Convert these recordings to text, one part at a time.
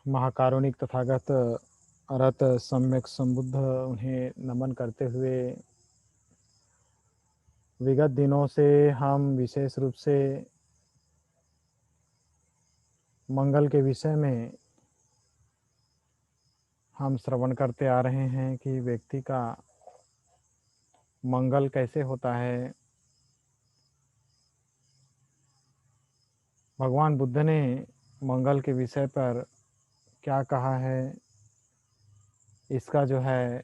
महाकारुणिक तथागत रत सम्यक संबुद्ध उन्हें नमन करते हुए विगत दिनों से हम विशेष रूप से मंगल के विषय में हम श्रवण करते आ रहे हैं कि व्यक्ति का मंगल कैसे होता है। भगवान बुद्ध ने मंगल के विषय पर क्या कहा है, इसका जो है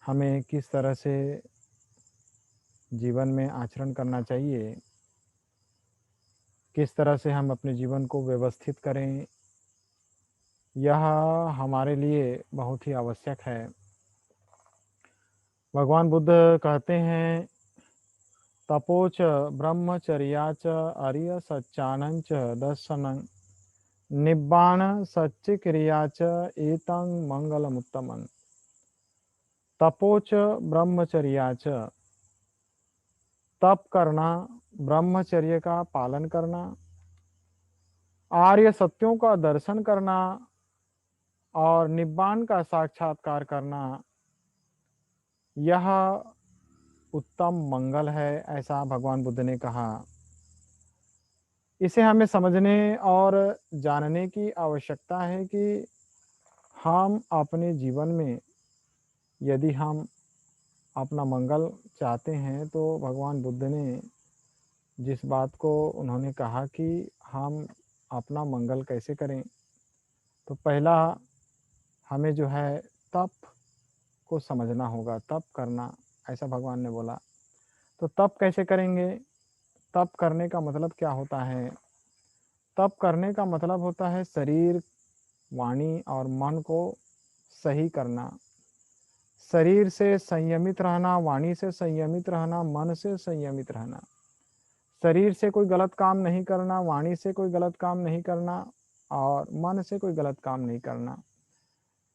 हमें किस तरह से जीवन में आचरण करना चाहिए, किस तरह से हम अपने जीवन को व्यवस्थित करें, यह हमारे लिए बहुत ही आवश्यक है। भगवान बुद्ध कहते हैं, तपोच ब्रह्मचर्याच आर्य सच्चानंच दर्शनं निब्बाण सच्च क्रियाच एतं मंगलमुत्तमं। तपोच ब्रह्मचर्याच, तप करना, ब्रह्मचर्य का पालन करना, आर्य सत्यों का दर्शन करना और निब्बाण का साक्षात्कार करना, यह उत्तम मंगल है, ऐसा भगवान बुद्ध ने कहा। इसे हमें समझने और जानने की आवश्यकता है कि हम अपने जीवन में यदि हम अपना मंगल चाहते हैं तो भगवान बुद्ध ने जिस बात को उन्होंने कहा कि हम अपना मंगल कैसे करें, तो पहला हमें जो है तप को समझना होगा, तप करना, ऐसा भगवान ने बोला। तो तप कैसे करेंगे? तप करने का मतलब क्या होता है? तप करने का मतलब होता है शरीर, वाणी और मन को सही करना, शरीर से संयमित रहना, वाणी से संयमित रहना, मन से संयमित रहना। शरीर से कोई गलत काम नहीं करना, वाणी से कोई गलत काम नहीं करना और मन से कोई गलत काम नहीं करना।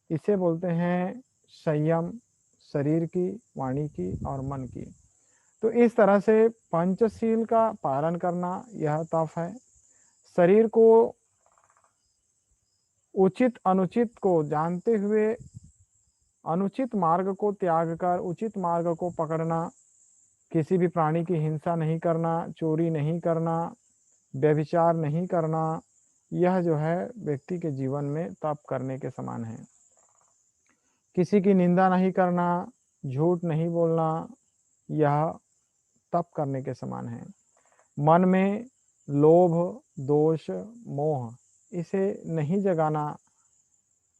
इसे बोलते हैं संयम, शरीर की, वाणी की और मन की। तो इस तरह से पंचशील का पालन करना यह तप है। शरीर को उचित अनुचित को जानते हुए अनुचित मार्ग को त्याग कर उचित मार्ग को पकड़ना, किसी भी प्राणी की हिंसा नहीं करना, चोरी नहीं करना, व्यभिचार नहीं करना, यह जो है व्यक्ति के जीवन में तप करने के समान है। किसी की निंदा नहीं करना, झूठ नहीं बोलना, यह तप करने के समान है। मन में लोभ, दोष, मोह इसे नहीं जगाना,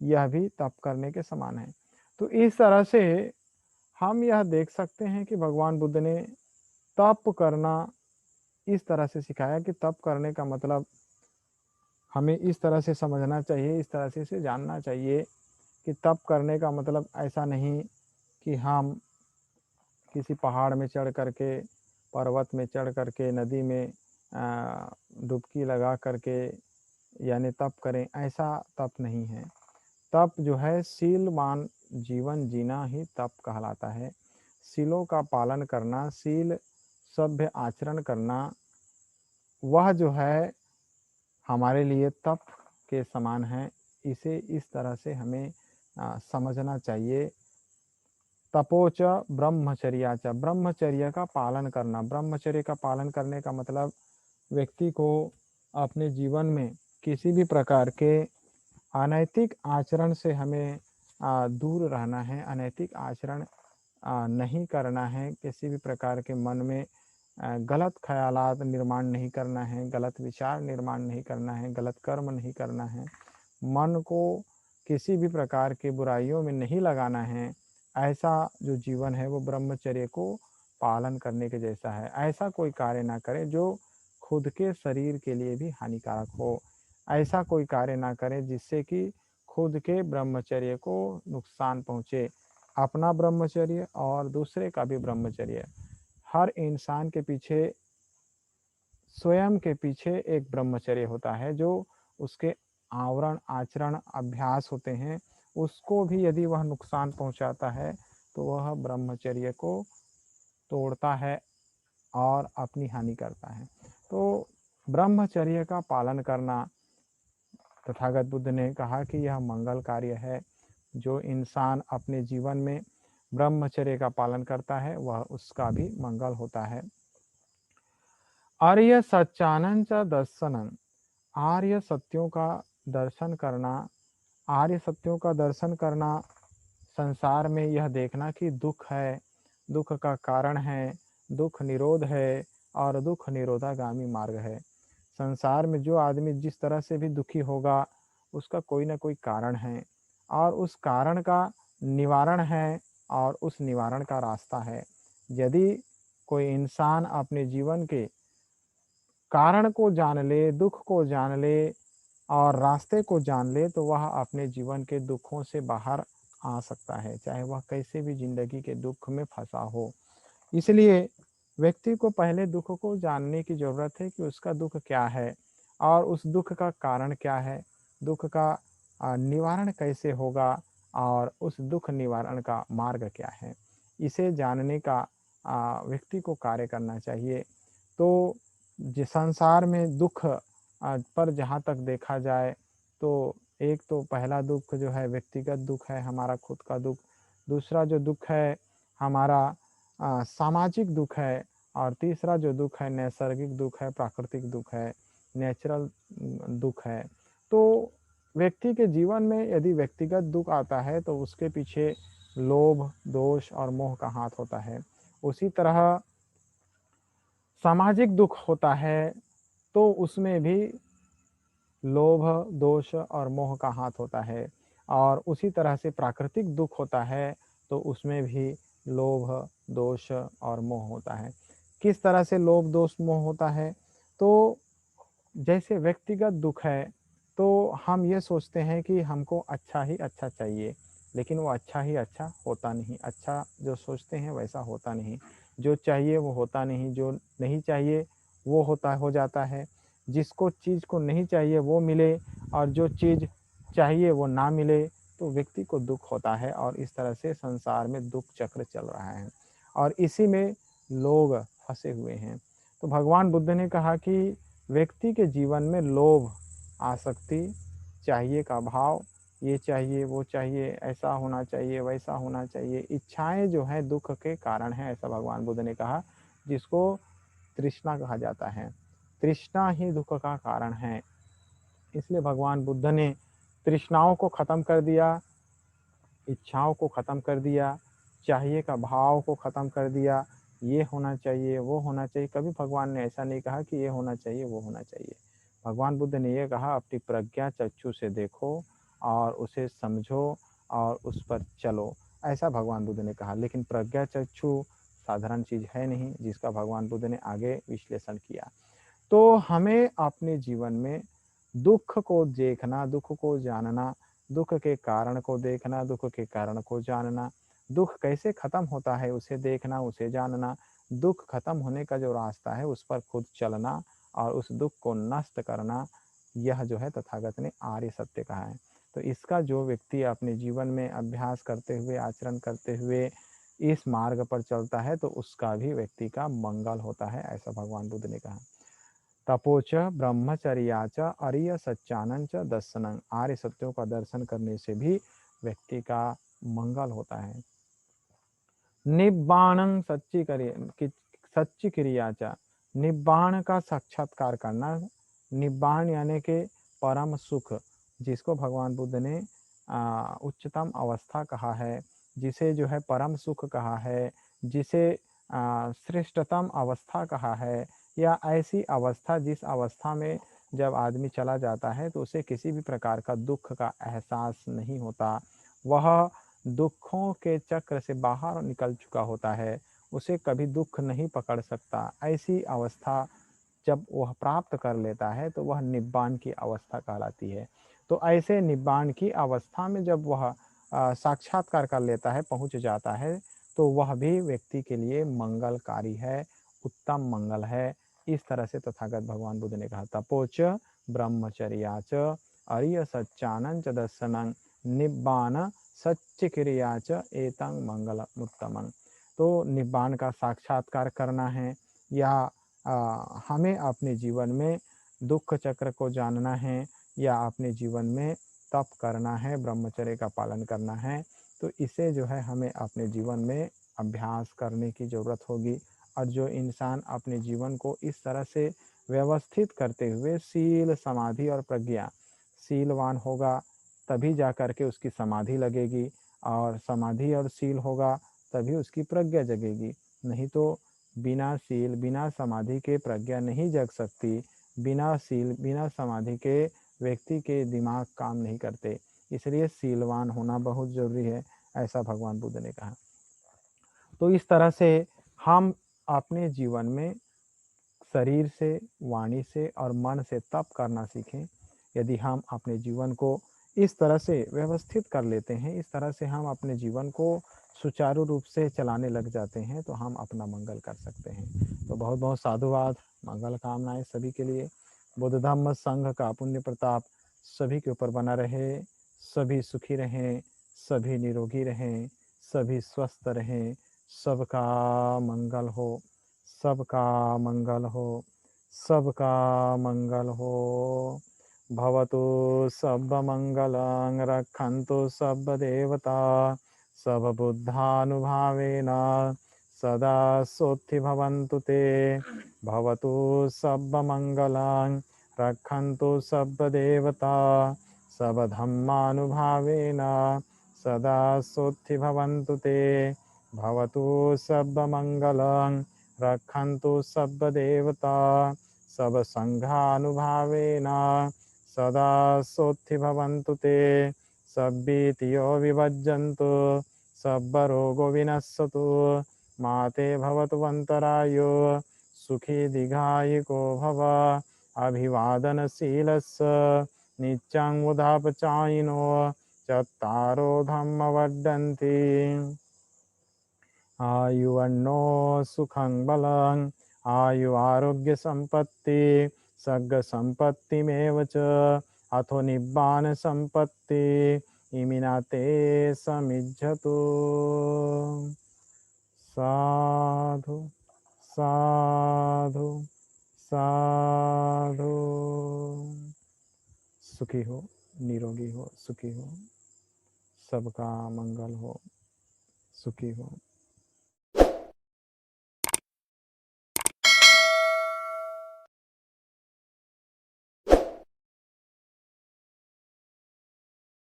यह भी तप करने के समान है। तो इस तरह से हम यह देख सकते हैं कि भगवान बुद्ध ने तप करना इस तरह से सिखाया कि तप करने का मतलब हमें इस तरह से समझना चाहिए, इस तरह से इसे जानना चाहिए कि तप करने का मतलब ऐसा नहीं कि हम किसी पहाड़ में चढ़ करके, पर्वत में चढ़ करके, नदी में डुबकी लगा करके यानी तप करें, ऐसा तप नहीं है। तप जो है शीलवान जीवन जीना ही तप कहलाता है। शीलों का पालन करना, शील सभ्य आचरण करना, वह जो है हमारे लिए तप के समान है। इसे इस तरह से हमें समझना चाहिए। तपोच ब्रह्मचर्याच, ब्रह्मचर्य का पालन करना। ब्रह्मचर्य का पालन करने का मतलब व्यक्ति को अपने जीवन में किसी भी प्रकार के अनैतिक आचरण से हमें दूर रहना है, अनैतिक आचरण नहीं करना है, किसी भी प्रकार के मन में गलत ख्यालात निर्माण नहीं करना है, गलत विचार निर्माण नहीं करना है, गलत कर्म नहीं करना है, मन को किसी भी प्रकार की बुराइयों में नहीं लगाना है। ऐसा जो जीवन है वो ब्रह्मचर्य को पालन करने के जैसा है। ऐसा कोई कार्य ना करे जो खुद के शरीर के लिए भी हानिकारक हो। ऐसा कोई कार्य ना करें जिससे कि खुद के ब्रह्मचर्य को नुकसान पहुँचे, अपना ब्रह्मचर्य और दूसरे का भी ब्रह्मचर्य। हर इंसान के पीछे, स्वयं के पीछे एक ब्रह्मचर्य होता है जो उसके आवरण, आचरण, अभ्यास होते हैं, उसको भी यदि वह नुकसान पहुंचाता है तो वह ब्रह्मचर्य को तोड़ता है और अपनी हानि करता है। तो ब्रह्मचर्य का पालन करना तथागत बुद्ध ने कहा कि यह मंगल कार्य है। जो इंसान अपने जीवन में ब्रह्मचर्य का पालन करता है वह उसका भी मंगल होता है। आर्य सच्चानन च दर्शनम, आर्य सत्यों का दर्शन करना, आर्य सत्यों का दर्शन करना, संसार में यह देखना कि दुख है, दुख का कारण है, दुख निरोध है और दुख निरोधागामी मार्ग है। संसार में जो आदमी जिस तरह से भी दुखी होगा उसका कोई ना कोई कारण है और उस कारण का निवारण है और उस निवारण का रास्ता है। यदि कोई इंसान अपने जीवन के कारण को जान ले, दुख को जान ले और रास्ते को जान ले तो वह अपने जीवन के दुखों से बाहर आ सकता है, चाहे वह कैसे भी जिंदगी के दुख में फंसा हो। इसलिए व्यक्ति को पहले दुख को जानने की ज़रूरत है कि उसका दुख क्या है और उस दुख का कारण क्या है, दुख का निवारण कैसे होगा और उस दुख निवारण का मार्ग क्या है। इसे जानने का व्यक्ति को कार्य करना चाहिए। तो जिस संसार में दुख पर जहाँ तक देखा जाए तो एक तो पहला दुख जो है व्यक्तिगत दुख है, हमारा खुद का दुख। दूसरा जो दुख है हमारा सामाजिक दुख है और तीसरा जो दुख है नैसर्गिक दुख है, प्राकृतिक दुख है, नेचुरल दुख है। तो व्यक्ति के जीवन में यदि व्यक्तिगत दुख आता है तो उसके पीछे लोभ, दोष और मोह का हाथ होता है। उसी तरह सामाजिक दुख होता है तो उसमें भी लोभ, दोष और मोह का हाथ होता है और उसी तरह से प्राकृतिक दुख होता है तो उसमें भी लोभ, दोष और मोह होता है। किस तरह से लोभ, दोष, मोह होता है? तो जैसे व्यक्तिगत दुख है तो हम ये सोचते हैं कि हमको अच्छा ही अच्छा चाहिए, लेकिन वो अच्छा ही अच्छा होता नहीं। अच्छा जो सोचते हैं वैसा होता नहीं, जो चाहिए वो होता नहीं, जो नहीं चाहिए वो हो जाता है। जिसको चीज़ को नहीं चाहिए वो मिले और जो चीज़ चाहिए वो ना मिले तो व्यक्ति को दुख होता है और इस तरह से संसार में दुख चक्र चल रहा है और इसी में लोग फंसे हुए हैं। तो भगवान बुद्ध ने कहा कि व्यक्ति के जीवन में लोभ, आसक्ति, चाहिए का भाव, ये चाहिए, वो चाहिए, ऐसा होना चाहिए, वैसा होना चाहिए, इच्छाएं जो हैं दुख के कारण हैं, ऐसा भगवान बुद्ध ने कहा, जिसको तृष्णा कहा जाता है। तृष्णा ही दुख का कारण है। इसलिए भगवान बुद्ध ने तृष्णाओं को ख़त्म कर दिया, इच्छाओं को ख़त्म कर दिया, चाहिए का भाव को ख़त्म कर दिया। ये होना चाहिए, वो होना चाहिए, कभी भगवान ने ऐसा नहीं कहा कि ये होना चाहिए, वो होना चाहिए। भगवान बुद्ध ने ये कहा अपनी प्रज्ञा चक्षु से देखो और उसे समझो और उस पर चलो, ऐसा भगवान बुद्ध ने कहा। लेकिन प्रज्ञा चक्षु साधारण चीज़ है नहीं, जिसका भगवान बुद्ध ने आगे विश्लेषण किया। तो हमें अपने जीवन में दुख को देखना, दुख को जानना, दुख के कारण को देखना, दुख के कारण को जानना, दुख कैसे खत्म होता है उसे देखना, उसे जानना, दुख खत्म होने का जो रास्ता है उस पर खुद चलना और उस दुख को नष्ट करना, यह जो है तथागत ने आर्य सत्य कहा है। तो इसका जो व्यक्ति अपने जीवन में अभ्यास करते हुए, आचरण करते हुए इस मार्ग पर चलता है तो उसका भी व्यक्ति का मंगल होता है, ऐसा भगवान बुद्ध ने कहा। तपोच ब्रह्मचर्याच आर्य सच्चानन च दर्शनं, आर्य सत्यों का दर्शन करने से भी व्यक्ति का मंगल होता है। निब्बाणं सच्ची क्रिया च, निब्बाण का साक्षात्कार करना। निब्बाण यानी के परम सुख, जिसको भगवान बुद्ध ने उच्चतम अवस्था कहा है, जिसे जो है परम सुख कहा है, जिसे श्रेष्ठतम अवस्था कहा है, या ऐसी अवस्था जिस अवस्था में जब आदमी चला जाता है तो उसे किसी भी प्रकार का दुख का एहसास नहीं होता, वह दुखों के चक्र से बाहर निकल चुका होता है, उसे कभी दुख नहीं पकड़ सकता। ऐसी अवस्था जब वह प्राप्त कर लेता है तो वह निब्बाण की अवस्था कहलाती है। तो ऐसे निब्बाण की अवस्था में जब वह साक्षात्कार कर लेता है, पहुंच जाता है, तो वह भी व्यक्ति के लिए मंगलकारी है, उत्तम मंगल है। इस तरह से तथागत भगवान बुद्ध ने कहा तपोच ब्रह्मचर्याच आर्य सच्चानन च दर्शनं निब्बाण सच्च क्रियाच एतं मंगल उत्तमं। तो निब्बाण का साक्षात्कार करना है या हमें अपने जीवन में दुख चक्र को जानना है, या अपने जीवन में तप करना है, ब्रह्मचर्य का पालन करना है, तो इसे जो है हमें अपने जीवन में अभ्यास करने की ज़रूरत होगी। और जो इंसान अपने जीवन को इस तरह से व्यवस्थित करते हुए शील, समाधि और प्रज्ञा, शीलवान होगा तभी जा कर के उसकी समाधि लगेगी, और समाधि और शील होगा तभी उसकी प्रज्ञा जगेगी। नहीं तो बिना शील, बिना समाधि के प्रज्ञा नहीं जग सकती। बिना शील, बिना समाधि के व्यक्ति के दिमाग काम नहीं करते। इसलिए शीलवान होना बहुत ज़रूरी है, ऐसा भगवान बुद्ध ने कहा। तो इस तरह से हम अपने जीवन में शरीर से, वाणी से और मन से तप करना सीखें। यदि हम अपने जीवन को इस तरह से व्यवस्थित कर लेते हैं, इस तरह से हम अपने जीवन को सुचारू रूप से चलाने लग जाते हैं, तो हम अपना मंगल कर सकते हैं। तो बहुत बहुत साधुवाद, मंगल कामनाएं सभी के लिए। बुद्ध धम्म संघ का पुण्य प्रताप सभी के ऊपर बना रहे, सभी सुखी रहें, सभी निरोगी रहें, सभी स्वस्थ रहें, सबका मंगल हो, सबका मंगल हो, सबका मंगल हो। भवतु सर्वमङ्गलं रक्षन्तु सर्वदेवता सर्वबुद्धानुभावेन सदा सोत्थि भवन्तु ते। भवतु सर्वमङ्गलं रक्षन्तु सर्वदेवता सर्वधर्मानुभावेन सदा सोत्थि भवन्तु ते। भवतु सर्वमङ्गलं रक्षन्तु सर्वदेवता सर्वसङ्घानुभावेन सदा सोत्थि भवन्तु ते। सब्बीतियो विभज्जन्तु सर्वरोगो विनश्यतु मा ते भवतु अन्तरायो सुखी दीर्घायुको भव। अभिवादनशीलस्य नित्यं उदापचायिनो चत्तारो धम्मा वर्धन्ति। आयुर्नो सुखं बलं आयु आरोग्य संपत्ति सर्ग संपत्तिमेव च अथो निब्बान संपत्ति इमिना ते समिज्झतु। साधु साधु साधु। सुखी हो, निरोगी हो, सुखी हो, सबका मंगल हो, सुखी हो।